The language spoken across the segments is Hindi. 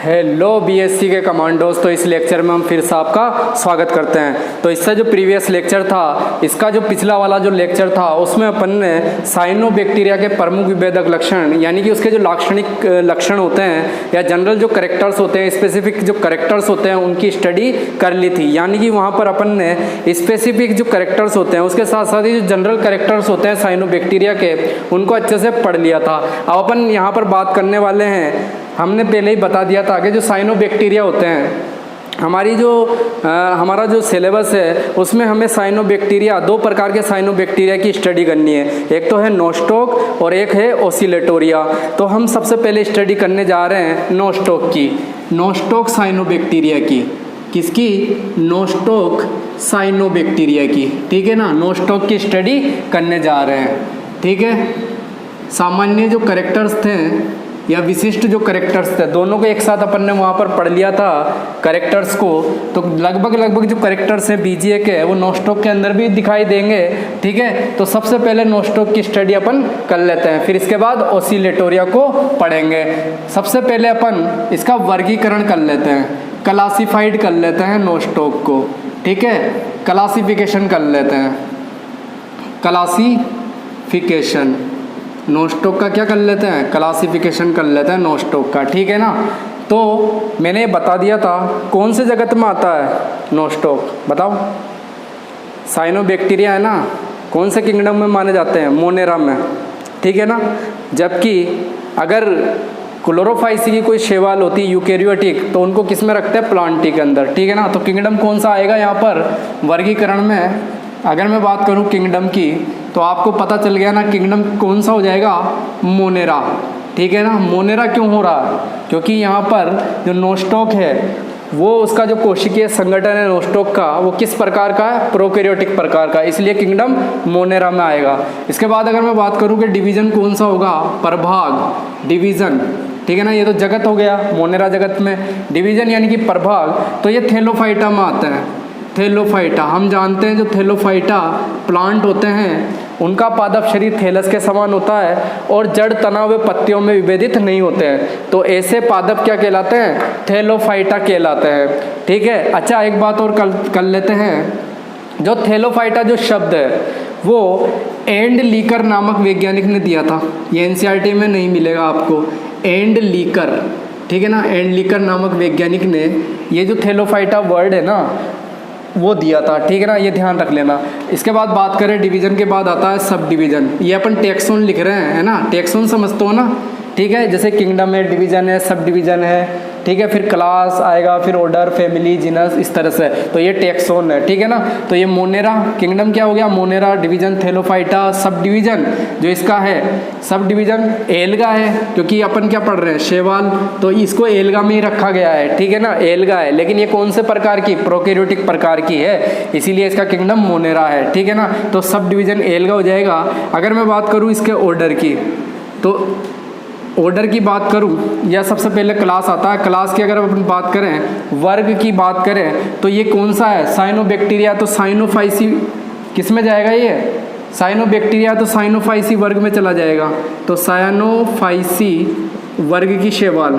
हेलो बीएससी के कमांडोज। तो इस लेक्चर में हम फिर से आपका स्वागत करते हैं। तो इससे जो प्रीवियस लेक्चर था, इसका जो पिछला वाला जो लेक्चर था, उसमें अपन ने साइनोबैक्टीरिया के प्रमुख विभेदक लक्षण यानी कि उसके जो लाक्षणिक लक्षण होते हैं या जनरल जो कैरेक्टर्स होते हैं, स्पेसिफिक जो कैरेक्टर्स होते हैं, उनकी स्टडी कर ली थी। यानी कि वहाँ पर अपन ने स्पेसिफिक जो कैरेक्टर्स होते हैं उसके साथ साथ ही जो जनरल कैरेक्टर्स होते हैं साइनोबैक्टीरिया के, उनको अच्छे से पढ़ लिया था। अब अपन यहाँ पर बात करने वाले हैं, हमने पहले ही बता दिया था कि जो साइनोबैक्टीरिया होते हैं, हमारा जो सिलेबस है उसमें हमें साइनोबैक्टीरिया, दो प्रकार के साइनोबैक्टीरिया की स्टडी करनी है। एक तो है नोस्टोक और एक है ओसिलेटोरिया। तो हम सबसे पहले स्टडी करने जा रहे हैं नोस्टोक की, नोस्टोक साइनोबैक्टीरिया की। किसकी? नोस्टोक साइनोबैक्टीरिया की। ठीक है ना, नोस्टोक की स्टडी करने जा रहे हैं। ठीक है, सामान्य जो कैरेक्टर्स थे या विशिष्ट जो कैरेक्टर्स थे, दोनों को एक साथ अपन ने वहाँ पर पढ़ लिया था कैरेक्टर्स को। तो लगभग जो कैरेक्टर्स हैं बीजीए के, वो नोस्टोक के अंदर भी दिखाई देंगे। ठीक है, तो सबसे पहले नोस्टोक की स्टडी अपन कर लेते हैं, फिर इसके बाद ओसिलेटोरिया को पढ़ेंगे। सबसे पहले अपन इसका वर्गीकरण कर लेते हैं, क्लासिफाइड कर लेते हैं नोस्टोक को। ठीक है, क्लासिफिकेशन कर लेते हैं, क्लासिफिकेशन नोस्टोक का क्या कर लेते हैं? क्लासिफिकेशन कर लेते हैं नोस्टोक का। ठीक है ना, तो मैंने बता दिया था कौन से जगत में आता है नोस्टोक, बताओ। साइनोबैक्टीरिया है ना, कौन से किंगडम में माने जाते हैं? मोनेरा में। ठीक है ना, जबकि अगर क्लोरोफाइसी की कोई शैवाल होती है यूकेरियोटिक, तो उनको किस में रखते हैं? प्लांटी के अंदर। ठीक है ना, तो किंगडम कौन सा आएगा यहाँ पर वर्गीकरण में? अगर मैं बात करूँ किंगडम की, तो आपको पता चल गया ना किंगडम कौन सा हो जाएगा? मोनेरा। ठीक है ना, मोनेरा क्यों हो रहा है? क्योंकि यहाँ पर जो नोस्टोक है, वो उसका जो कोशिकीय संगठन है नोस्टोक का, वो किस प्रकार का है? प्रोकैरियोटिक प्रकार का, इसलिए किंगडम मोनेरा में आएगा। इसके बाद अगर मैं बात करूँ कि डिवीज़न कौन सा होगा? प्रभाग, डिवीज़न। ठीक है ना, ये तो जगत हो गया मोनेरा जगत में, डिवीज़न यानी कि प्रभाग, तो ये थैलोफाइटा में आते हैं। थैलोफाइटा, हम जानते हैं जो थैलोफाइटा प्लांट होते हैं उनका पादप शरीर थैलस के समान होता है और जड़ तना हुए पत्तियों में विभेदित नहीं होते हैं। तो ऐसे पादप क्या कहलाते हैं? थैलोफाइटा कहलाते हैं। ठीक है, अच्छा एक बात और कर लेते हैं, जो थैलोफाइटा जो शब्द है वो एंड लीकर नामक वैज्ञानिक ने दिया था। ये एनसीईआरटी में नहीं मिलेगा आपको, एंड लीकर। ठीक है ना, एंड लीकर नामक वैज्ञानिक ने ये जो थैलोफाइटा वर्ड है ना वो दिया था। ठीक है ना, ये ध्यान रख लेना। इसके बाद बात करें डिवीज़न के बाद आता है सब डिवीज़न। ये अपन टैक्सोन लिख रहे हैं, है ना, टैक्सोन समझते हो ना। ठीक है, जैसे किंगडम है, डिवीज़न है, सब डिवीज़न है। ठीक है, फिर क्लास आएगा, फिर ऑर्डर, फैमिली, जीनस, इस तरह से। तो ये टैक्सोन है। ठीक है ना, तो ये मोनेरा किंगडम क्या हो गया? Monera, division Thallophyta, sub division जो इसका है, सब डिवीज़न एल्गा है, क्योंकि अपन क्या पढ़ रहे हैं? शैवाल, तो इसको एल्गा में ही रखा गया है। ठीक है ना, एल्गा है, लेकिन ये कौन से प्रकार की? प्रोकैरियोटिक प्रकार की है, इसीलिए इसका किंगडम मोनेरा है। ठीक है ना, तो सब डिवीज़न एल्गा हो जाएगा। अगर मैं बात करूँ इसके ऑर्डर की, तो ऑर्डर की बात करूं या सबसे पहले क्लास आता है। क्लास की अगर अपन बात करें, वर्ग की बात करें, तो ये कौन सा है? साइनोबैक्टीरिया। तो साइनोफाइसी किस में जाएगा? ये साइनोबैक्टीरिया, तो साइनोफाइसी वर्ग में चला जाएगा। तो साइनोफाइसी वर्ग की शैवाल,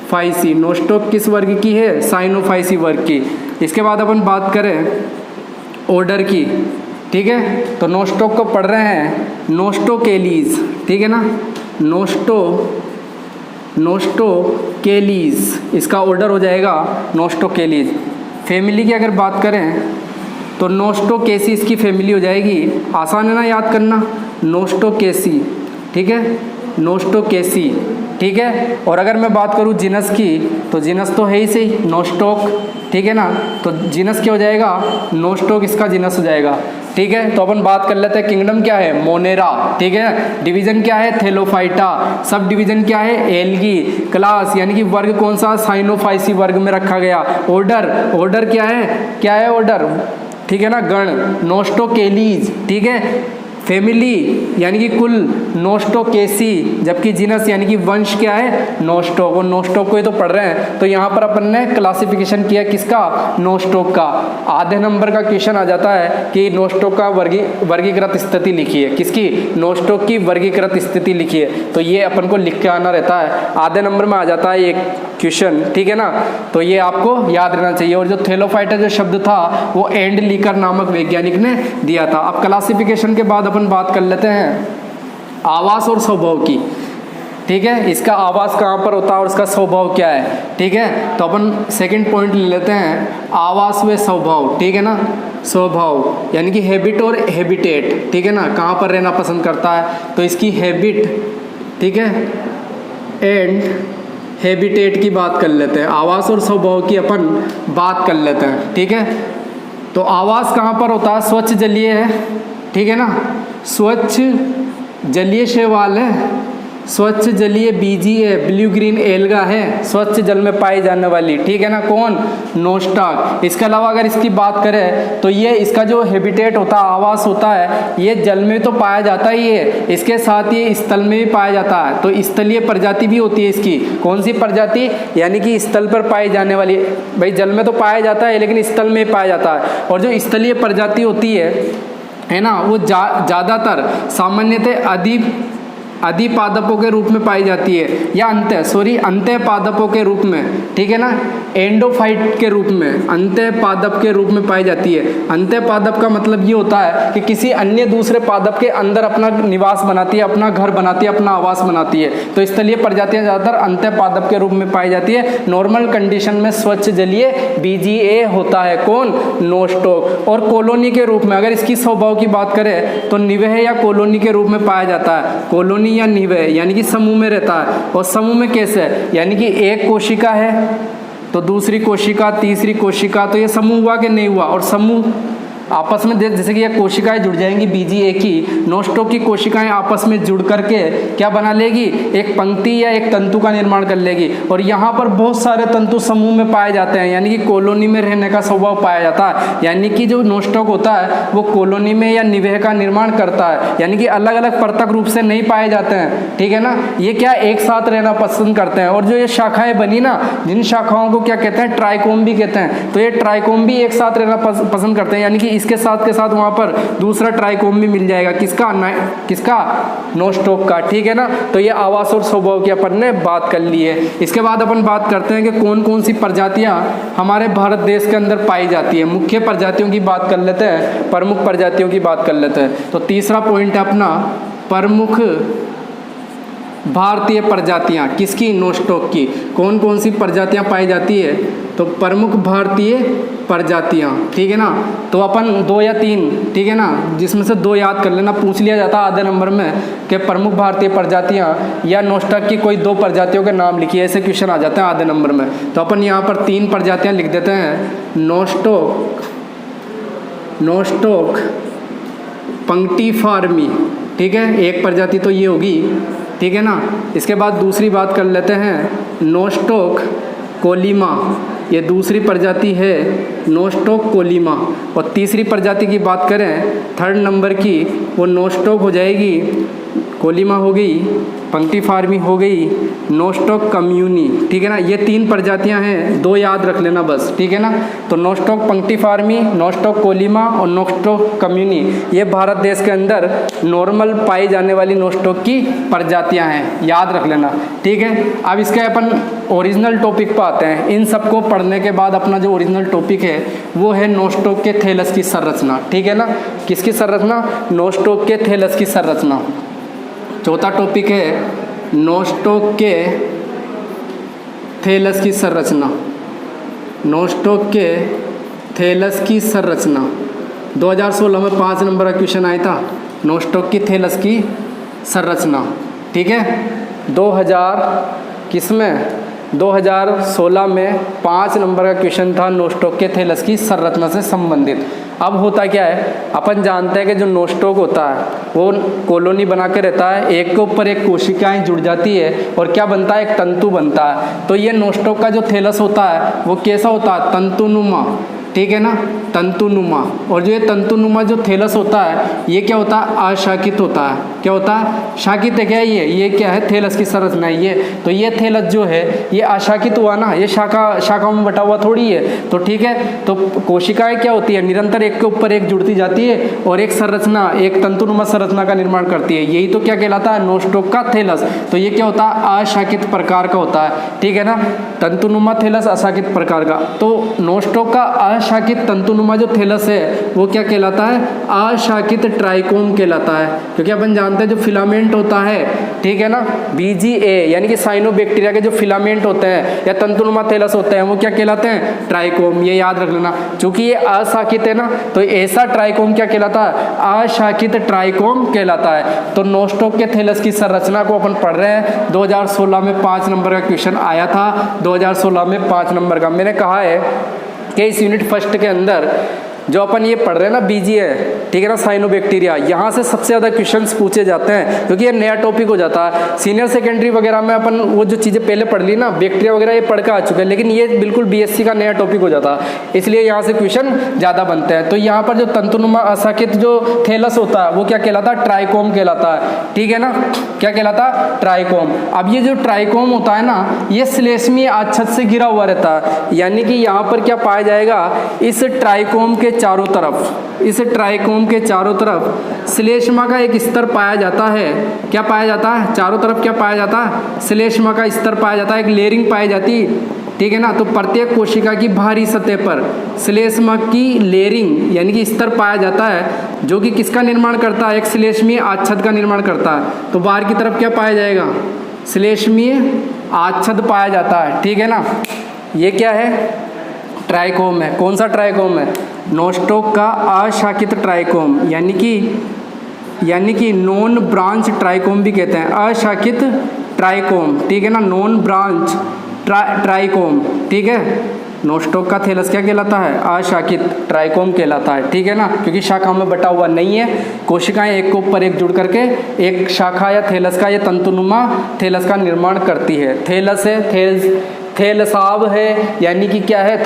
फाइसी। नोस्टोक किस वर्ग की है? साइनोफाइसी वर्ग की। इसके बाद अपन बात करें ऑर्डर की। ठीक है, तो नोस्टोक को पढ़ रहे हैं नोस्टोकेलीज। ठीक है ना, नोस्टोकेलीज, इसका ऑर्डर हो जाएगा नोस्टोकेलीज। फैमिली की अगर बात करें तो नोस्टोकेसी इसकी फैमिली हो जाएगी। आसान है ना याद करना, नोस्टोकेसी। ठीक है, नोस्टोकेसी। ठीक है, और अगर मैं बात करूँ जीनस की, तो जीनस तो है ही सही, नोस्टोक। ठीक है ना, तो जीनस क्या हो जाएगा? नोस्टोक इसका जीनस हो जाएगा। ठीक है, तो अपन बात कर लेते हैं किंगडम क्या है? मोनेरा। ठीक है, डिवीज़न क्या है? थैलोफाइटा। सब डिवीज़न क्या है? एल्गी। क्लास यानी कि वर्ग कौन सा? साइनोफाइसी वर्ग में रखा गया। ऑर्डर क्या है? क्या है ऑर्डर? ठीक है ना, गण, नोस्टोकेलीज। ठीक है, फैमिली यानी कि कुल नोस्टोकेसी, जबकि जीनस यानी कि वंश क्या है नोस्टोक, वो नोस्टोक को ही तो पढ़ रहे हैं। तो यहाँ पर अपन ने क्लासिफिकेशन किया किसका नोस्टोक का। आधे नंबर का क्वेश्चन आ जाता है कि नोस्टोक का वर्गीकृत स्थिति लिखिए, किसकी नोस्टोक की वर्गीकृत स्थिति लिखिए। तो ये अपन को लिख के आना रहता है, आधे नंबर में आ जाता है ये क्वेश्चन, ठीक है ना। तो ये आपको याद रहना चाहिए। और जो थैलोफाइटा जो शब्द था वो एंड लीकर नामक वैज्ञानिक ने दिया था। अब क्लासिफिकेशन के बाद अपन बात कर लेते हैं आवास और स्वभाव की, ठीक है। इसका आवास कहाँ पर होता है और इसका स्वभाव क्या है, ठीक है। तो अपन सेकंड पॉइंट ले लेते हैं आवास व स्वभाव, ठीक है ना। स्वभाव यानी कि हैबिट और हैबिटेट, ठीक है ना, कहाँ पर रहना पसंद करता है। तो इसकी हैबिट, ठीक है, एंड हैबिटेट की बात कर लेते हैं। आवास और स्वभाव की अपन बात कर लेते हैं, ठीक है। तो आवास कहाँ पर होता है, स्वच्छ जलीय है, ठीक है ना, स्वच्छ जलीय शैवाल है, स्वच्छ जलीय बीजी है, ब्लू ग्रीन एल्गा है, स्वच्छ जल में पाई जाने वाली, ठीक है ना, कौन नोस्टॉक। इसके अलावा अगर इसकी बात करें तो ये इसका जो हैबिटेट होता है, आवास होता है, ये जल में तो पाया जाता ही है, इसके साथ ये स्थल में भी पाया जाता है। तो स्थलीय प्रजाति भी होती है इसकी, कौन सी प्रजाति, यानी कि स्थल पर पाई जाने वाली। भाई जल में तो पाया जाता है लेकिन स्थल में पाया जाता है। और जो स्थलीय प्रजाति होती है ना, वो ज़्यादातर सामान्यतः अधिपादपों के रूप में पाई जाती है, या अंतःपादपों के रूप में, ठीक है ना, एंडोफाइट के रूप में, अंतःपादप के रूप में पाई जाती है। अंतःपादप का मतलब ये होता है कि किसी अन्य दूसरे पादप के अंदर अपना निवास बनाती है, अपना घर बनाती है, अपना आवास बनाती है। तो स्थलीय प्रजातियां ज़्यादातर अंतःपादप के रूप में पाई जाती है। नॉर्मल कंडीशन में स्वच्छ जलीय बीजीए होता है, कौन नोस्टॉक। और कॉलोनी के रूप में अगर इसकी स्वभाव की बात करें तो निवह या कॉलोनी के रूप में पाया जाता है। कॉलोनी या निवह यानी कि समूह में रहता है। और समूह में कैसे है, यानी कि एक कोशिका है तो दूसरी कोशिका, तीसरी कोशिका, तो ये समूह हुआ कि नहीं हुआ। और समूह आपस में जैसे कि ये कोशिकाएं जुड़ जाएंगी बीजीए की, नोस्टॉक की कोशिकाएं आपस में जुड़ करके क्या बना लेगी, एक पंक्ति या एक तंतु का निर्माण कर लेगी। और यहाँ पर बहुत सारे तंतु समूह में पाए जाते हैं, यानी कि कॉलोनी में रहने का स्वभाव पाया जाता है। यानी कि जो नोस्टॉक होता है वो कॉलोनी में या निवह का निर्माण करता है, यानी कि अलग अलग पृथक रूप से नहीं पाए जाते हैं, ठीक है ना। ये क्या एक साथ रहना पसंद करते हैं। और जो ये शाखाएं बनी ना, जिन शाखाओं को क्या कहते हैं, ट्राइकोम भी कहते हैं। तो ये ट्राइकोम भी एक साथ रहना पसंद करते हैं, यानी कि इसके साथ के साथ वहाँ पर दूसरा ट्राइकोम भी मिल जाएगा, किसका नोस्टॉक का, ठीक है ना। तो ये आवास और स्वभाव की अपन ने बात कर ली है। इसके बाद अपन बात करते हैं कि कौन कौन सी प्रजातियाँ हमारे भारत देश के अंदर पाई जाती है। मुख्य प्रजातियों की बात कर लेते हैं, प्रमुख प्रजातियों की बात कर लेते हैं। तो तीसरा पॉइंट है अपना प्रमुख भारतीय प्रजातियाँ, किसकी नोस्टॉक की। कौन कौन सी प्रजातियाँ पाई जाती है, तो प्रमुख भारतीय प्रजातियाँ, ठीक है ना। तो अपन 2 या 3, ठीक है ना, जिसमें से 2 याद कर लेना, पूछ लिया जाता है आधे नंबर में कि प्रमुख भारतीय प्रजातियाँ या नोस्टॉक की कोई 2 प्रजातियों के नाम लिखिए, ऐसे क्वेश्चन आ जाते हैं आधे नंबर में। तो अपन यहाँ पर 3 प्रजातियाँ लिख देते हैं, नोस्टॉक पंक्टिफॉर्मी, ठीक है, एक प्रजाति तो ये होगी, ठीक है ना। इसके बाद दूसरी बात कर लेते हैं नोस्टॉक कोलिमा, ये दूसरी प्रजाति है नोस्टॉक कोलिमा। और तीसरी प्रजाति की बात करें थर्ड नंबर की, वो नोस्टॉक हो जाएगी, कोलिमा हो गई, पंक्टिफॉर्मी हो गई, नोस्टॉक कम्यूनी, ठीक है ना। ये 3 प्रजातियां हैं, 2 याद रख लेना बस, ठीक है ना। तो नोस्टॉक पंक्टिफॉर्मी, नोस्टॉक कोलिमा और नोस्टॉक कम्यूनी, ये भारत देश के अंदर नॉर्मल पाई जाने वाली नोस्टॉक की प्रजातियां हैं, याद रख लेना, ठीक है। अब इसके अपन ओरिजिनल टॉपिक पर आते हैं। इन सबको पढ़ने के बाद अपना जो ओरिजिनल टॉपिक है वो है नोस्टॉक के थैलस की संरचना, ठीक है ना। किसकी संरचना, नोस्टॉक के थैलस की संरचना। चौथा टॉपिक है नोस्टॉक के थैलस की संरचना, नोस्टॉक के थैलस की संरचना। 2016 में 5 नंबर का क्वेश्चन आया था, नोस्टॉक की थैलस की संरचना, ठीक है। 2016 में 5 नंबर का क्वेश्चन था नोस्टॉक के थैलस की संरचना से संबंधित। अब होता क्या है, अपन जानते हैं कि जो नोस्टॉक होता है वो कॉलोनी बना के रहता है, एक के ऊपर एक कोशिकाएं जुड़ जाती है और क्या बनता है, एक तंतु बनता है। तो ये नोस्टॉक का जो थैलस होता है वो कैसा होता है, तंतुनुमा, ठीक है ना, तंतुनुमा। और जो ये तंतुनुमा जो थैलस होता है ये क्या होता है, अशाखित होता है। क्या होता है, शाखित है क्या ये क्या है, थैलस की संरचना है ये। तो ये थैलस जो है ये अशाखित हुआ ना, ये शाखाओं में बटा हुआ थोड़ी है। तो ठीक है, तो कोशिकाएं क्या होती है, निरंतर एक के ऊपर एक जुड़ती जाती है और एक संरचना, एक तंतुनुमा संरचना का निर्माण करती है। यही तो क्या कहलाता है, नोस्टॉक का थैलस। तो ये क्या होता है, अशाखित प्रकार का होता है। ठीक है ना, तंतुनुमा थैलस अशाखित प्रकार का। तो नोस्टॉक का अशाखित तंतुनुमा जो थैलस है वो क्या कहलाता है, अशाखित ट्राइकोम कहलाता है। क्योंकि अपन जानते हैं जो फिलामेंट होता है, ठीक है ना, BGA यानी कि साइनोबैक्टीरिया के जो फिलामेंट होते हैं या तंतुनुमा थैलस होते हैं वो क्या कहलाते हैं, ट्राइकोम। ये याद रख लेना, क्योंकि ये अशाखित है ना, तो ऐसा ट्राइकोम क्या कहलाता है, अशाखित ट्राइकोम कहलाता है। तो नोस्टॉक के थैलस की संरचना को अपन पढ़ रहे हैं। 2016 में 5 नंबर का क्वेश्चन आया था, 2016 में 5 नंबर का। मैंने कहा है कि इस यूनिट फर्स्ट के अंदर जो अपन ये पढ़ रहे हैं ना BGA, ठीक है ना, साइनोबैक्टीरिया, यहाँ से सबसे ज़्यादा क्वेश्चंस पूछे जाते हैं क्योंकि ये नया टॉपिक हो जाता है। सीनियर सेकेंडरी वगैरह में अपन वो जो चीज़ें पहले पढ़ ली ना, बैक्टीरिया वगैरह ये पढ़ के आ चुके हैं, लेकिन ये बिल्कुल BSc का नया टॉपिक हो जाता है, इसलिए यहाँ से क्वेश्चन ज़्यादा बनते हैं। तो यहाँ पर जो तंतुनुमा अशाखित जो थैलस होता है वो क्या कहलाता है, ट्राइकोम कहलाता है। ठीक है ना, क्या कहलाता है, ट्राइकोम। अब ये जो ट्राइकोम होता है ना, ये श्लेष्मीय आच्छद से घिरा हुआ रहता है, यानी कि यहाँ पर क्या पाया जाएगा, इस ट्राइकोम के चारों तरफ, इस ट्राइकोम के चारों तरफ श्लेष्मा का एक स्तर पाया जाता है। क्या पाया जाता है, चारों तरफ क्या पाया जाता है, श्लेष्मा का स्तर पाया जाता है, एक लेयरिंग पाई जाती है। ठीक है ना, तो प्रत्येक कोशिका की बाहरी सतह पर श्लेष्मा की लेयरिंग यानी कि स्तर पाया जाता है, जो कि किसका निर्माण करता है, एक श्लेष्मीय आच्छद का निर्माण करता है। तो बाहर की तरफ क्या पाया जाएगा, श्लेष्मीय आच्छद पाया जाता है। ठीक है ना, ये क्या है, ट्राइकोम है। कौन सा ट्राइकोम है, नोस्टॉक का अशाखित ट्राइकोम, यानी कि नॉन ब्रांच ट्राइकोम भी कहते हैं, अशाखित ट्राइकोम। ठीक है ना, नॉन ब्रांच ट्राइकोम। ठीक है, नोस्टॉक का थैलस क्या कहलाता है, अशाखित ट्राइकोम कहलाता है। ठीक है ना, क्योंकि शाखाओं में बटा हुआ नहीं है, कोशिकाएं एक के ऊपर एक जुड़ करके एक शाखा या थैलस का या तंतुनुमा थैलस का निर्माण करती है। थैलस है, थैलसाव है, यानी कि क्या है,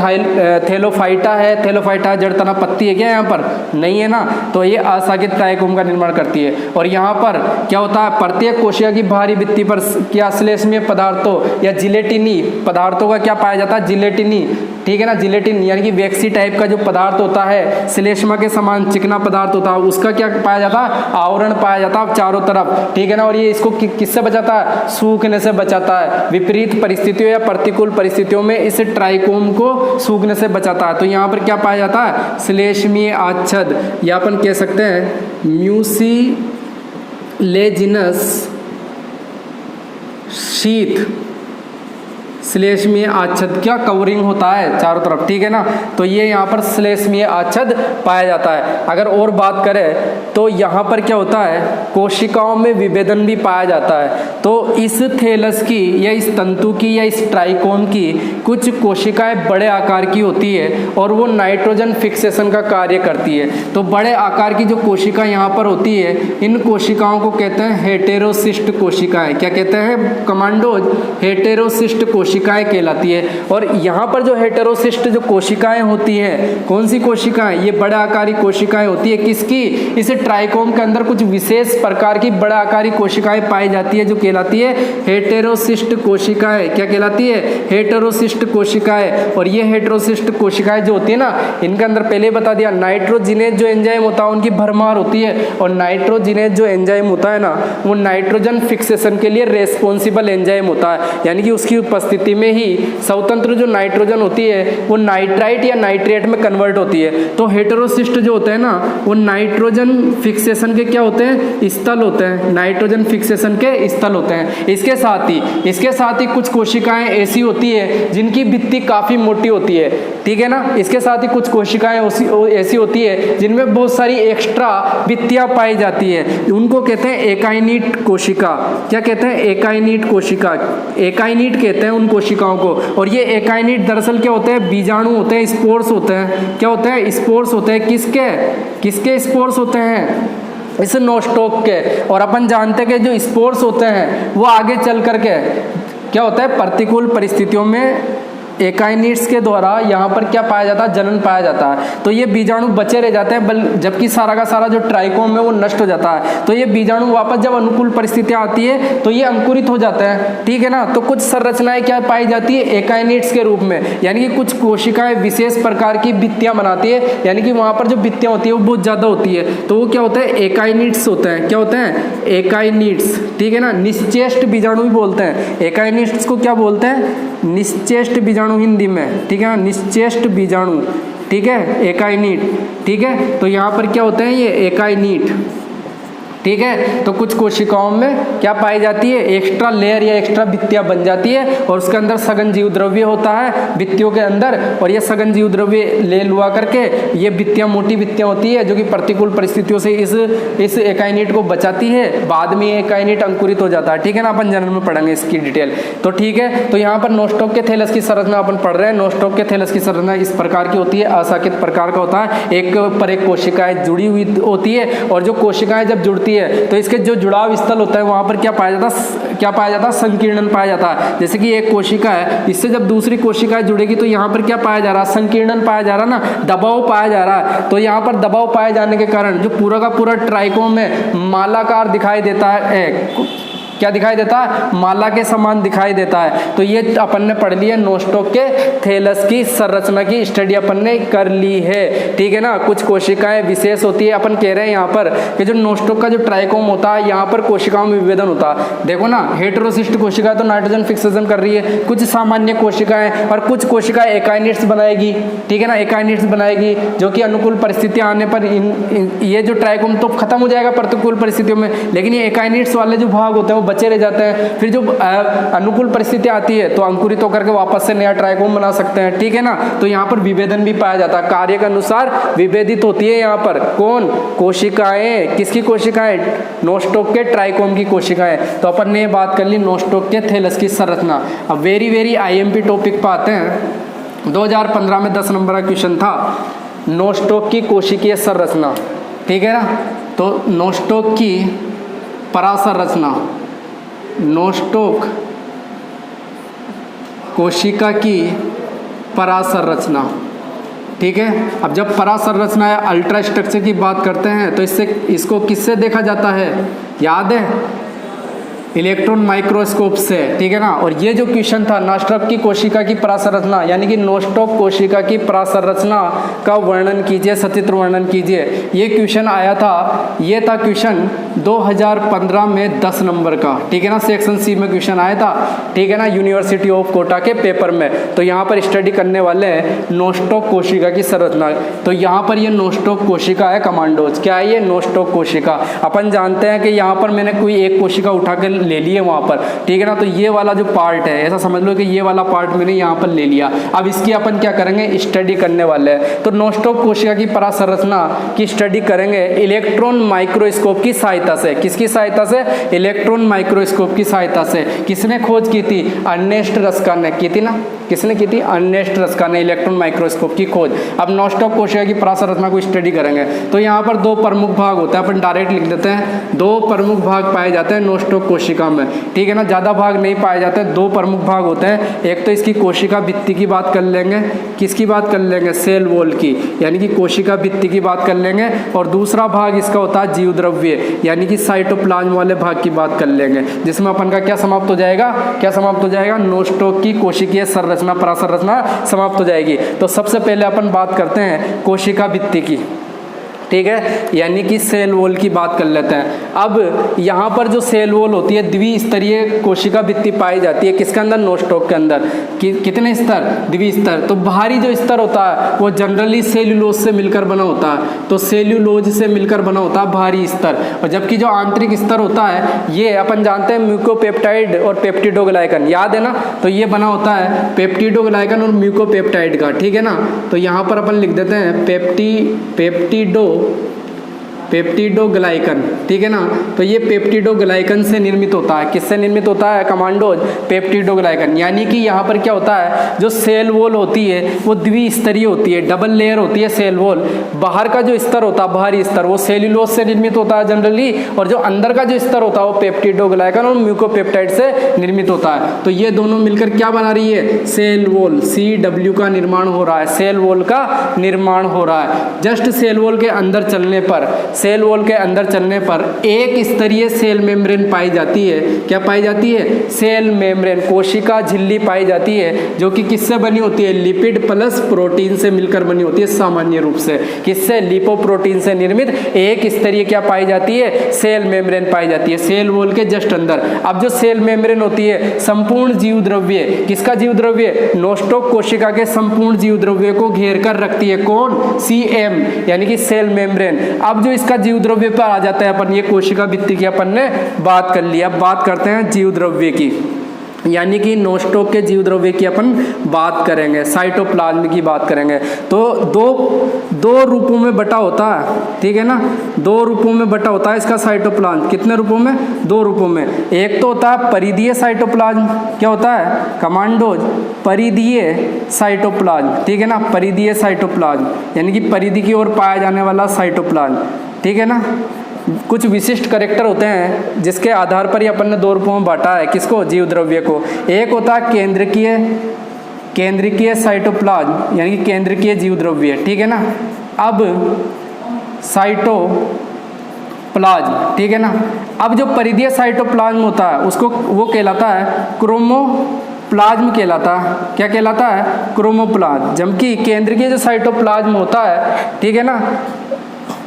थैलोफाइटा है, थैलोफाइटा जड़ तना पत्ती है क्या यहाँ पर, नहीं है ना, तो ये अशाखित ट्राइकोम का निर्माण करती है। और यहाँ पर क्या होता है, प्रत्येक कोशिका की बाहरी भित्ति पर क्या श्लेष्मीय पदार्थों या जिलेटिनी पदार्थों का क्या पाया जाता है, जिलेटिनी। ठीक है ना, जिलेटिन यानी कि वैक्सी टाइप का जो पदार्थ होता है, श्लेष्मा के समान चिकना पदार्थ होता है, उसका क्या पाया जाता है, आवरण पाया जाता है चारों तरफ। ठीक है ना, और ये इसको किससे बचाता है, सूखने से बचाता है। विपरीत परिस्थितियों या प्रतिकूल परिस्थितियों में इस ट्राइकोम को सूखने से बचाता है। तो यहाँ पर क्या पाया जाता है, श्लेष्मीय आच्छद, या अपन कह सकते हैं म्यूसिलेजिनस शीथ, श्लेष्मीय आच्छद क्या कवरिंग होता है चारों तरफ। ठीक है ना, तो ये यहाँ पर श्लेष्मीय आच्छद पाया जाता है। अगर और बात करें तो यहाँ पर क्या होता है, कोशिकाओं में विभेदन भी पाया जाता है। तो इस थैलस की या इस तंतु की या इस ट्राइकोम की कुछ कोशिकाएं बड़े आकार की होती है और वो नाइट्रोजन फिक्सेशन का कार्य करती है। तो बड़े आकार की जो कोशिका यहाँ पर होती है, इन कोशिकाओं को कहते हैं हेटेरोसिस्ट कोशिकाएं। क्या कहते हैं कमांडोज, हेटेरोसिस्ट कोशिकाएं कहलाती है। और यहाँ पर जो हेटेरोसिस्ट जो कोशिकाएं होती हैं, कौन सी कोशिकाएं, ये बड़े आकारी कोशिकाएं होती है। किसकी, इस ट्राइकोम के अंदर कुछ विशेष प्रकार की बड़ा आकारी कोशिकाएं पाई जाती है जो कहलाती है हेटेरोसिस्ट कोशिकाएं। क्या कहलाती है, हेटेरोसिस्ट कोशिकाएं। और ये हेटेरोसिस्ट कोशिकाएं जो होती है ना, इनके अंदर पहले बता दिया नाइट्रोजिनेज जो एंजाइम होता है उनकी भरमार होती है। और नाइट्रोजिनेज जो एंजाइम होता है ना, वो नाइट्रोजन फिक्सेशन के लिए रेस्पॉन्सिबल एंजाइम होता है, यानी कि उसकी उपस्थिति में ही स्वतंत्र जो नाइट्रोजन होती है वो नाइट्राइट या नाइट्रेट में कन्वर्ट होती है। तो हेटेरोसिस्ट जो होते हैं ना, वो नाइट्रोजन फिक्सेशन के क्या होते हैं, स्थल होते हैं, नाइट्रोजन फिक्सेशन के स्थल होते हैं। इसके साथ ही कुछ कोशिकाएं ऐसी होती है जिनकी भित्ति काफी मोटी होती है। ठीक है ना, इसके साथ ही कुछ कोशिकाएं ऐसी होती है जिनमें बहुत सारी एक्स्ट्रा भित्तियां पाई जाती है, उनको कहते हैं एकाइनीट कोशिका। क्या कहते हैं, एकाइनीट कोशिका, एकाइनीट कहते हैं उन कोशिकाओं को। और ये एकाइनीट दरअसल क्या होते हैं, बीजाणु होते हैं, स्पोर्स होते हैं। क्या होते हैं, स्पोर्स होते हैं। किसके स्पोर्स होते हैं, इस नोस्टॉक के। और अपन जानते हैं कि जो स्पोर्स होते हैं वो आगे चल करके क्या होता है, प्रतिकूल परिस्थितियों में एकाइनिड्स के द्वारा यहाँ पर क्या पाया जाता है, जनन पाया जाता है। तो ये बीजाणु बचे रह जाते हैं, जबकि सारा का सारा जो ट्राइकोम है वो नष्ट हो जाता है। तो ये बीजाणु वापस जब अनुकूल परिस्थितियाँ आती है तो ये अंकुरित हो जाते हैं, ठीक है ना। तो कुछ संरचनाएं क्या पाई जाती है, एकाइनिड्स के रूप में, यानी कि कुछ कोशिकाएं विशेष प्रकार की भित्तियां बनाती है, यानी कि वहां पर जो भित्तियां होती है वो बहुत ज्यादा होती है, तो वो क्या होता है, एकाइनिड्स होते हैं। क्या होते हैं, एकाइनिड्स, ठीक है ना। निश्चेष्ट बीजाणु भी बोलते हैं, एकाइनिड्स को क्या बोलते हैं, निश्चेष्ट बीजाणु हिंदी में, ठीक है ना, निश्चेष्ट बीजाणु, ठीक है, एकाइनिड, ठीक है। तो यहाँ पर क्या होते हैं, ये एकाइनिड, ठीक है। तो कुछ कोशिकाओं में क्या पाई जाती है, एक्स्ट्रा लेयर या एक्स्ट्रा भित्तियां बन जाती है, और उसके अंदर सघन जीव द्रव्य होता है भित्तियों के अंदर, और ये सघन जीव द्रव्य ले लुआ करके ये भित्तियां मोटी भित्तियां होती है जो कि प्रतिकूल परिस्थितियों से इस एकाइनिट को बचाती है। बाद में ये एकाइनिट अंकुरित हो जाता है, ठीक है ना। अपन जनरल में पढ़ेंगे इसकी डिटेल, तो ठीक है। तो यहाँ पर नोस्टॉक के थैलस की संरचना अपन पढ़ रहे हैं। नोस्टॉक के थैलस की संरचना इस प्रकार की होती है, अशाखित प्रकार का होता है, एक पर एक कोशिकाएं जुड़ी हुई होती है, और जो कोशिकाएं जब जुड़ती है तो इसके जो जुड़ाव स्थल होता है वहां पर क्या पाया जाता है, संकीर्णन पाया जाता है। जैसे कि एक कोशिका है, इससे जब दूसरी कोशिका जुड़ेगी तो यहाँ पर क्या पाया जा रहा है, संकीर्णन पाया जा रहा है ना, दबाव पाया जा रहा है। तो यहाँ पर दबाव पाए जाने के कारण जो पूरा का पूरा ट्राइकोम में मालाकार दिखाई देता है, क्या दिखाई देता है, माला के समान दिखाई देता है। तो ये अपन ने पढ़ लिया, नोस्टॉक के थैलस की संरचना की स्टडी अपन ने कर ली है, ठीक है ना। कुछ कोशिकाएं विशेष होती है, अपन कह रहे हैं यहाँ पर कि जो नोस्टॉक का जो ट्राइकोम होता है यहाँ पर कोशिकाओं में विभेदन होता है। देखो ना, हेटेरोसिस्ट कोशिका तो नाइट्रोजन फिक्सेशन कर रही है, कुछ सामान्य कोशिकाएं, और कुछ कोशिकाएं एकाइनिड्स बनाएगी, ठीक है ना, एकाइनिड्स बनाएगी जो कि अनुकूल परिस्थितियां आने पर ये जो ट्राइकोम तो खत्म हो जाएगा प्रतिकूल परिस्थितियों में, लेकिन ये एकाइनिड्स वाले जो भाग होते हैं वो बचे रह जाते हैं। फिर जो अनुकूल परिस्थिति आती है तो अंकुरित होकर के वापस से नया ट्राइकोम बना सकते हैं, ठीक है ना। तो यहाँ पर विभेदन भी पाया जाता है, कार्य के अनुसार विभेदित होती है यहाँ पर कौन, कोशिकाएं, किसकी कोशिकाएं, नोस्टॉक के ट्राइकोम की कोशिकाएं। तो अपन ने बात कर ली नोस्टॉक के थैलस की संरचना। अब वेरी आईएमपी टॉपिक पे आते हैं। 2015 में 10 नंबर का क्वेश्चन था, नोस्टॉक की कोशिकीय संरचना, ठीक है ना। तो नोस्टॉक की परासंरचना, नोस्टॉक कोशिका की परासंरचना, ठीक है। अब जब परासंरचना या अल्ट्रा स्ट्रक्चर की बात करते हैं तो इसको किससे देखा जाता है, याद है, इलेक्ट्रॉन माइक्रोस्कोप से, ठीक है ना। और ये जो क्वेश्चन था, नोस्टॉक की कोशिका की परासंरचना, यानी कि नोस्टॉक कोशिका की परासंरचना का वर्णन कीजिए, सचित्र वर्णन कीजिए, ये क्वेश्चन आया था। ये था क्वेश्चन 2015 में 10 नंबर का, ठीक है ना, सेक्शन सी में क्वेश्चन आया था, ठीक है ना, यूनिवर्सिटी ऑफ कोटा के पेपर में। तो यहाँ पर स्टडी करने वाले हैं नोस्टॉक कोशिका की संरचना। तो यहाँ पर ये नोस्टॉक कोशिका है, कमांडोज, क्या है ये, नोस्टॉक कोशिका। अपन जानते हैं कि यहाँ पर मैंने कोई एक कोशिका उठा के ले लिए वहाँ पर, ठीक है ना। तो ये वाला जो पार्ट है, ऐसा समझ लो कि ये वाला पार्ट मैंने यहाँ पर ले लिया। अब इसकी अपन क्या करेंगे, स्टडी करने वाले हैं। तो नोस्टॉक कोशिका की परासंरचना की स्टडी करेंगे इलेक्ट्रॉन माइक्रोस्कोप की सहायता से। किसकी सहायता से, इलेक्ट्रॉन माइक्रोस्कोप की सहायता से। किसने खोज की थी, अर्नेस्ट रस्का ने की थी ना, किसने की थी, अर्नेस्ट रस्का ने इलेक्ट्रॉन माइक्रोस्कोप की खोज। अब नोस्टॉक कोशिका की परासंरचना को स्टडी करेंगे। तो यहाँ पर 2 प्रमुख भाग होता है, अपन डायरेक्ट लिख देते हैं, 2 प्रमुख भाग पाए जाते हैं नोस्टॉक कोशिका में, ठीक है ना। ज़्यादा भाग नहीं पाए जाते, 2 प्रमुख भाग होते हैं। एक तो इसकी कोशिका भित्ति की बात कर लेंगे, किसकी बात कर लेंगे, सेल वॉल की, यानी कि कोशिका भित्ति की बात कर लेंगे। और दूसरा भाग इसका होता है जीव द्रव्य, यानी कि साइटोप्लाज्म वाले भाग की बात कर लेंगे, जिसमें अपन का क्या समाप्त हो जाएगा, क्या समाप्त हो जाएगा, नोस्टॉक की कोशिकीय संरचना परासंरचना समाप्त हो जाएगी। तो सबसे पहले अपन बात करते हैं कोशिका भित्ति की, ठीक है, यानी कि सेल वॉल की बात कर लेते हैं। अब यहाँ पर जो सेल वॉल होती है, द्विस्तरीय कोशिका भित्ति पाई जाती है, किसके अंदर, नोस्टॉक के अंदर। कितने स्तर, द्विस्तर। तो बाहरी जो स्तर होता है वो जनरली सेल्यूलोज से मिलकर बना होता है, तो सेल्यूलोज से मिलकर बना होता है बाहरी स्तर। और जबकि जो आंतरिक स्तर होता है, ये अपन जानते हैं म्यूकोपेप्टाइड और पेप्टिडोग्लाइकन, याद है ना। तो ये बना होता है पेप्टिडोग्लाइकन और म्यूकोपेप्टाइड का, ठीक है ना। तो यहाँ पर अपन लिख देते हैं पेप्टिडोग्लाइकन, ठीक है ना। तो ये पेप्टिडोग्लाइकन से निर्मित होता है। किससे निर्मित होता है कमांडोज? पेप्टिडोग्लाइकन। यानी कि यहाँ पर क्या होता है, जो सेल वॉल होती है वो द्विस्तरीय होती है, डबल लेयर होती है सेल वॉल। बाहर का जो स्तर होता है, बाहरी स्तर, वो सेल्यूलोज से निर्मित होता है जनरली, और जो अंदर का जो स्तर होता है वो पेप्टिडोग्लाइकन और म्यूकोपेप्टाइड से निर्मित होता है। तो ये दोनों मिलकर क्या बना रही है? सेल वॉल, CW का निर्माण हो रहा है, सेल वॉल का निर्माण हो रहा है। जस्ट सेल वॉल के अंदर चलने पर, सेल वॉल के अंदर चलने पर एक स्तरीय सेल मेम्ब्रेन पाई जाती है। क्या पाई जाती है? सेल मेम्ब्रेन, कोशिका झिल्ली पाई जाती है, जो कि किससे बनी होती है? लिपिड प्लस प्रोटीन से मिलकर बनी होती है सामान्य रूप से। किससे? लिपोप्रोटीन से निर्मित एक स्तरीय क्या पाई जाती है? सेल मेम्ब्रेन पाई जाती है, सेल वॉल के जस्ट अंदर। अब जो सेल मेम्ब्रेन होती है संपूर्ण जीव द्रव्य, किसका जीव द्रव्य? नोस्टोक कोशिका के संपूर्ण जीव द्रव्य को घेर कर रखती है। कौन? CM, यानी कि सेल मेम्ब्रेन। अब जो इसका जीव द्रव्य पर आ जाता है अपन, ये कोशिका भित्ति की अपन ने बात कर लिया। अब बात करते हैं जीव द्रव्य की, यानी कि नोस्टोक के जीव द्रव्य की अपन बात करेंगे, साइटोप्लाज्म की बात करेंगे। तो दो रूपों में बटा होता है, ठीक है ना, दो रूपों में बटा होता है इसका साइटोप्लाज्म। कितने रूपों में? दो रूपों में। एक तो होता है परिधीय साइटोप्लाज्म। क्या होता है कमांडोज? परिधीय साइटोप्लाज्म, ठीक है ना, परिधीय साइटोप्लाज्म, यानी कि परिधि की ओर पाया जाने वाला साइटोप्लाज्म, ठीक है ना। कुछ विशिष्ट कैरेक्टर होते हैं जिसके आधार पर ही अपन ने दो रूपों में बांटा है। किसको? जीव द्रव्य को। एक होता है केंद्रीय साइटोप्लाज्म, यानी कि केंद्रीय जीव द्रव्य, ठीक है ना। अब साइटोप्लाज्म, ठीक है ना। अब जो परिधीय साइटोप्लाज्म होता है उसको वो कहलाता है क्रोमोप्लाज्म कहलाता है। क्या कहलाता है? क्रोमोप्लाज्म। जबकि केंद्रीय जो साइटोप्लाज्म होता है, ठीक है ना,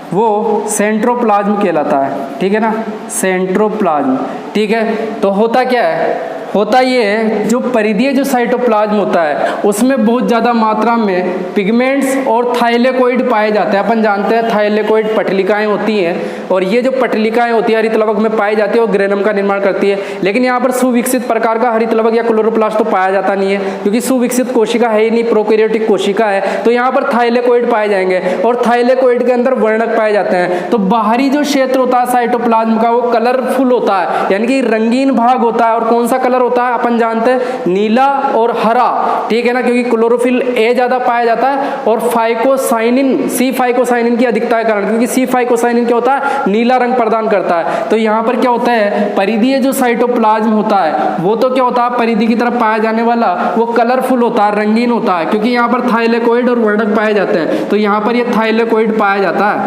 वो सेंट्रोप्लाज्म कहलाता है, ठीक है ना, सेंट्रोप्लाज्म, ठीक है। तो होता क्या है? होता ये है, जो परिधीय जो साइटोप्लाज्म होता है उसमें बहुत ज़्यादा मात्रा में पिगमेंट्स और थाइलेकोइड पाए जाते हैं। अपन जानते हैं थाइलेकोइड पटलिकाएं होती हैं, और ये जो पटलिकाएं होती है हरित लवक में पाई जाती है, वो ग्रेनम का निर्माण करती है। लेकिन यहाँ पर सुविकसित प्रकार का हरित लवक या क्लोरोप्लास्ट तो पाया जाता नहीं है, क्योंकि सुविकसित कोशिका है ही नहीं, प्रोकैरियोटिक कोशिका है। तो यहाँ पर थाइलेकोइड पाए जाएंगे, और थाइलेकोइड के अंदर वर्णक पाए जाते हैं। तो बाहरी जो क्षेत्र होता है साइटोप्लाज्म का, वो कलरफुल होता है, यानी कि रंगीन भाग होता है। और कौन सा कलर होता है? अपन जानते हैं नीला और हरा, ठीक है ना, क्योंकि क्लोरोफिल A ज्यादा पाया जाता है, और फाइकोसाइनिन, C फाइकोसाइनिन की अधिकता के कारण, क्योंकि C फाइकोसाइनिन क्या होता है? नीला रंग प्रदान करता है। तो यहाँ पर क्या होता है? परिधीय जो साइटोप्लाज्म होता है वो तो क्या होता है? परिधि की तरफ पाया जाने वाला वो कलरफुल होता है, रंगीन होता है, क्योंकि यहाँ पर थाइलेकोइड और वर्णक पाए जाते हैं। तो यहाँ पर ये थाइलेकोइड पाया जाता है,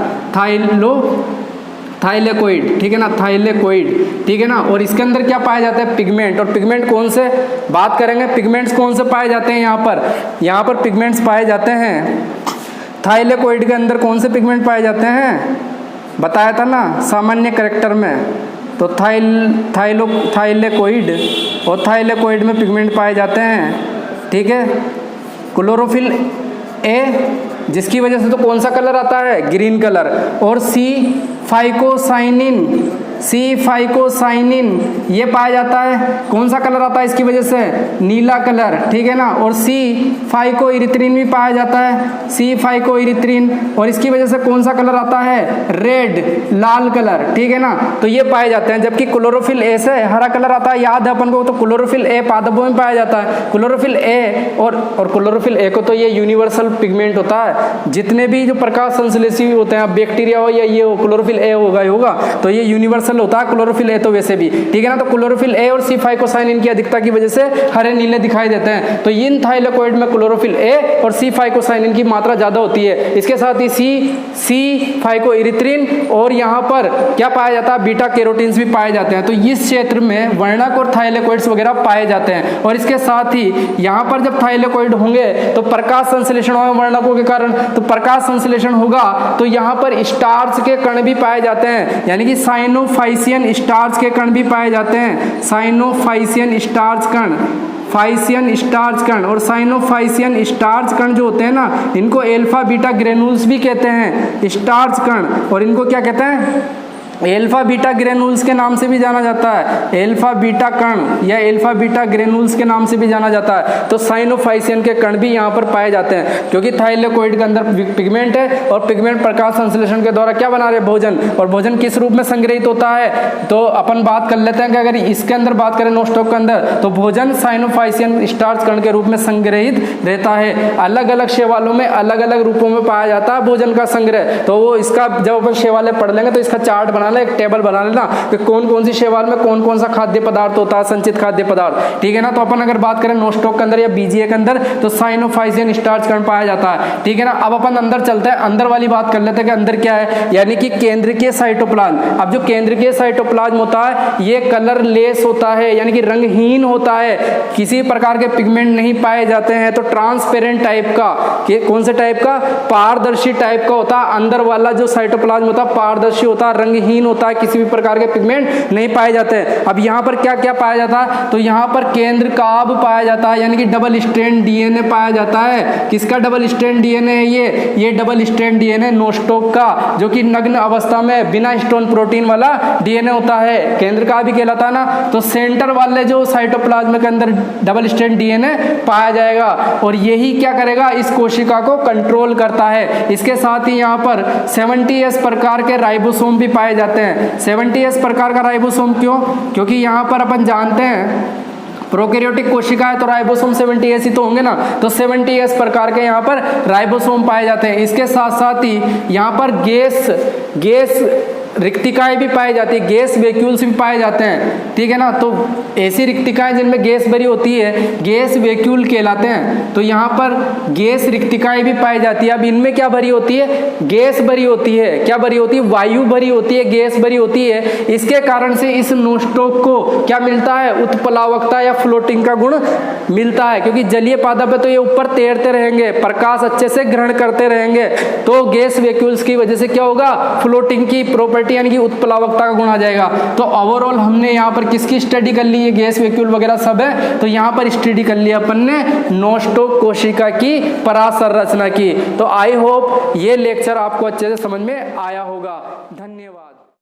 थाइलेकोइड, ठीक है ना, थाइलेकोइड, ठीक है ना। और इसके अंदर क्या पाया जाता है? पिगमेंट। और पिगमेंट कौन से बात करेंगे? पिगमेंट्स कौन से पाए जाते हैं यहाँ पर पिगमेंट्स पाए जाते हैं थाइलेकोइड के अंदर। कौन से पिगमेंट पाए जाते हैं? बताया था ना सामान्य कैरेक्टर में। तो थाइलेकोइड और थाइलेकोइड में पिगमेंट पाए जाते हैं, ठीक है। क्लोरोफिल A, जिसकी वजह से तो कौन सा कलर आता है? Green colour. और C फाइकोसाइनिन ये पाया जाता है, कौन सा कलर आता है इसकी वजह से? नीला कलर, ठीक है ना। और C फाइकोइरिथ्रिन भी पाया जाता है, C फाइकोइरिथ्रिन, और इसकी वजह से कौन सा कलर आता है? रेड, लाल कलर, ठीक है ना। तो ये पाए जाते हैं। जबकि क्लोरोफिल A से हरा कलर आता है, याद है अपन को, तो क्लोरोफिल A पादपों में पाया जाता है। क्लोरोफिल A और क्लोरोफिल A को तो ये यूनिवर्सल पिगमेंट होता है। जितने भी जो प्रकाश संश्लेषी होते हैं, बैक्टीरिया हो या ये हो, क्लोरोफिल A होगा, तो ये यूनिवर्सल होता है क्लोरोफिल A तो वैसे भी, ठीक है ना। तो क्लोरोफिल A और C फाइकोसाइनिन की अधिकता की वजह से हरे नीले दिखाई देते हैं। तो इन थाइलेकोइड में क्लोरोफिल A और C फाइकोसाइनिन की मात्रा ज्यादा होती है। इसके साथ ही C फाइकोइरिथ्रिन और यहाँ पर क्या पाया जाता है? बीटा कैरोटीन्स भी पाए जाते हैं। तो इस क्षेत्र में वर्णक और थाइलेकोइड्स वगैरह पाए जाते हैं। और इसके साथ ही यहाँ पर जब थाइलेकोइड होंगे तो प्रकाश संश्लेषण होगा वर्णकों के कारण, तो प्रकाश संश्लेषण होगा तो यहाँ पर स्टार्च के कण भी पाए जाते हैं, यानी कि साइनोफाइसियन स्टार्च के कण भी पाए जाते हैं। साइनोफाइसियन स्टार्च कण, फाइसियन स्टार्च कण, और साइनोफाइसियन स्टार्च कण जो होते हैं ना, इनको एल्फा बीटा ग्रेनुल्स भी कहते हैं, स्टार्च कण। और इनको क्या कहते हैं? एल्फा बीटा ग्रेनुल्स के नाम से भी जाना जाता है, एल्फा बीटा कण या एल्फा बीटा ग्रेनुल्स के नाम से भी जाना जाता है। तो साइनोफाइसियन के कण भी यहाँ पर पाए जाते हैं, क्योंकि थाइलेकोइड के अंदर पिगमेंट है और पिगमेंट प्रकाश संश्लेषण के द्वारा क्या बना रहे, भोजन, और भोजन किस रूप में संग्रहित होता है। तो अपन बात कर लेते हैं कि अगर इसके अंदर बात करें नोस्टॉक के अंदर, तो भोजन साइनोफाइसियन स्टार्च कण के रूप में संग्रहित रहता है। अलग अलग शैवालों में अलग अलग रूपों में पाया जाता है भोजन का संग्रह। तो वो इसका जब अपन शैवाल पढ़ लेंगे तो इसका चार्ट बना ले, एक टेबल बना लेना कि कौन कौन सी शैवाल में कौन कौन सा खाद्य पदार्थ होता है, संचित खाद्य पदार्थ, ठीक है ना। तो अपन अगर बात करें नोस्टॉक के अंदर या बीजीए के अंदर, तो साइनोफाइसियन स्टार्च कण पाया जाता है, ठीक है ना। अब अपन अंदर चलते हैं, अंदर वाली बात कर लेते हैं कि अंदर क्या है, यानी कि केंद्रीय साइटोप्लाज्म। अब जो केंद्रीय साइटोप्लाज्म होता है ये कलरलेस होता है, यानी कि रंगहीन होता है, किसी प्रकार के पिगमेंट नहीं पाए जाते हैं। तो ट्रांसपेरेंट टाइप का, कौन से टाइप का, पारदर्शी टाइप का होता है। अंदर वाला जो साइटोप्लाज्म होता है पारदर्शी होता है, रंगहीन होता है, किसी भी प्रकार के पिगमेंट नहीं पाए जाते हैं। अब यहाँ पर क्या क्या पाया जाता है, तो यहाँ पर केंद्र काभ पाया जाता है, यानी कि डबल स्ट्रैंड डीएनए पाया जाता है। किसका डबल स्ट्रैंड डीएनए है ये डबल स्ट्रैंड डीएनए नोस्टॉक का, जो कि नग्न अवस्था में बिना हिस्टोन प्रोटीन वाला डीएनए होता है, केंद्र काभ भी कहलाता है ना। तो सेंटर वाले जो साइटोप्लाज्म के अंदर डबल स्ट्रैंड डीएनए पाया जाएगा, और यही क्या करेगा, इस कोशिका को कंट्रोल करता है। इसके साथ ही यहाँ पर 70S प्रकार के राइबोसोम भी पाए जाते हैं। 70S प्रकार का राइबोसोम क्यों, क्योंकि यहाँ पर अपन जानते हैं प्रोकैरियोटिक कोशिका है तो राइबोसोम 70S ही तो होंगे ना। तो 70S प्रकार के यहाँ पर राइबोसोम पाए जाते हैं। इसके साथ साथ ही यहाँ पर गैस रिक्तिकाएं भी पाई जाती है, गैस वैक्यूल्स भी पाए जाते हैं, ठीक है ना। तो ऐसी रिक्तिकाएं जिनमें गैस भरी होती है गैस वैक्यूल कहलाते हैं। तो यहाँ पर गैस रिक्तिकाएं भी पाई जाती है। अब इनमें क्या भरी होती है, गैस भरी होती है, क्या भरी होती है, वायु भरी होती है, गैस भरी होती है। इसके कारण से इस नोस्टॉक को क्या मिलता है, उत्प्लावकता या फ्लोटिंग का गुण मिलता है, क्योंकि जलीय पादप है तो ये ऊपर तैरते रहेंगे, प्रकाश अच्छे से ग्रहण करते रहेंगे। तो गैस वैक्यूल्स की वजह से क्या होगा, फ्लोटिंग की प्रॉपर्टी यानी कि उत्प्लावकता का गुण आ जाएगा। तो ओवरऑल हमने यहाँ पर किसकी स्टडी कर ली, ये गैस वैक्यूल वगैरह सब है। तो यहाँ पर स्टडी कर लिया अपन ने नोस्टॉक कोशिका की परासंरचना की। तो आई होप ये लेक्चर आपको अच्छे से समझ में आया होगा। धन्यवाद।